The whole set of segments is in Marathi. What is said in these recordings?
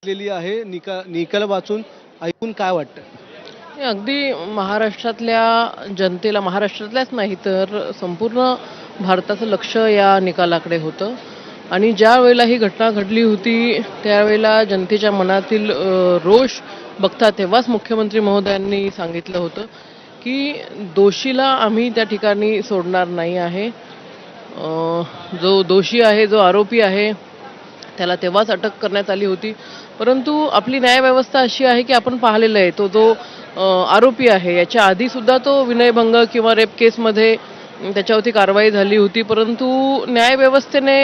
लेली आहे निकाल वाचून ऐकून काय वाटतं? हे अगदी महाराष्ट्रातल्या जनतेला, महाराष्ट्रातल्याच नाही तर संपूर्ण भारताचं लक्ष या निकालाकडे होतं. आणि ज्या वेळेला ही घटना घडली होती त्यावेळेला जनतेच्या मनातील रोष बघता तेव्हाच मुख्यमंत्री महोदयांनी सांगितलं होतं की दोषीला आम्ही त्या ठिकाणी सोडणार नाही आहे. जो दोषी आहे, जो आरोपी आहे, त्याला तेव्हाच अटक करण्यात आली होती. परंतु आपली न्यायव्यवस्था अशी आहे की आपण पाहिलेलं आहे, तो जो आरोपी आहे याच्या आधी सुद्धा तो विनयभंग किंवा रेप केसमध्ये त्याच्यावरती कारवाई झाली होती. परंतु न्यायव्यवस्थेने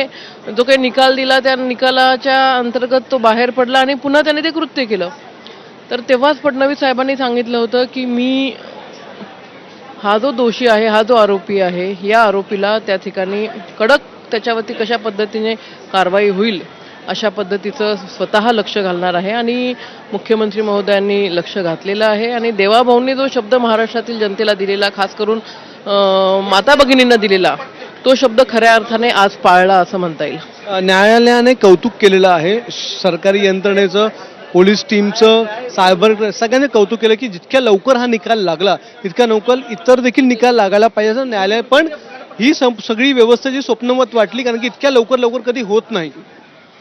जो काही निकाल दिला त्या निकालाच्या अंतर्गत तो बाहेर पडला आणि पुन्हा त्याने ते कृत्य केलं. तर तेव्हाच फडणवीस साहेबांनी सांगितलं होतं की मी हा जो दोषी आहे, हा जो आरोपी आहे, या आरोपीला त्या ठिकाणी कडक त्याच्यावरती कशा पद्धतीने कारवाई होईल अशा पद्धतीचं स्वतः लक्ष घालणार आहे. आणि मुख्यमंत्री महोदयांनी लक्ष घातलेलं आहे. आणि देवाभाऊंनी जो शब्द महाराष्ट्रातील जनतेला दिलेला, खास करून माता भगिनींना दिलेला, तो शब्द खऱ्या अर्थाने आज पाळला असं म्हणता येईल. न्यायालयाने कौतुक केलेलं आहे सरकारी यंत्रणेचं, पोलीस टीमचं, सायबर, सगळ्यांनी कौतुक केलं की जितक्या लवकर हा निकाल लागला तितक्या लवकर इतर देखील निकाल लागायला पाहिजे असं न्यायालय. पण ही सगळी व्यवस्था जी स्वप्नवत वाटली, कारण की इतक्या लवकर कधी होत नाही.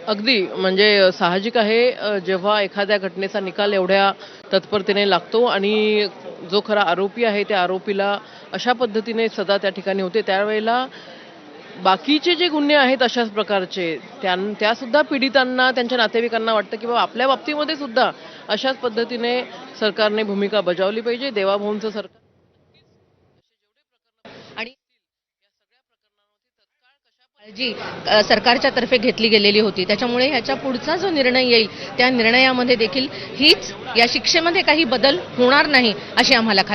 अगदी म्हणजे साहजिक आहे, जेव्हा एखाद्या घटनेचा निकाल एवढ्या तत्परतेने लागतो आणि जो खरा आरोपी आहे त्या आरोपीला अशा पद्धतीने सजा त्या ठिकाणी होते, त्यावेळेला बाकीचे जे गुन्हे आहेत अशाच प्रकारचे त्या सुद्धा पीडितांना, त्यांच्या नातेवाईकांना वाटतं की बाबा आपल्या बाबतीमध्ये सुद्धा अशाच पद्धतीने सरकारने भूमिका बजावली पाहिजे. देवाभाऊंचं सरकार आणि जी सरकारच्या तर्फे घेतली गेलेली होती, त्याच्यामुळे ह्याच्या पुढचा जो निर्णय येईल त्या निर्णयामध्ये देखील हीच या शिक्षेमध्ये काही बदल होणार नाही अशी आम्हाला खात्री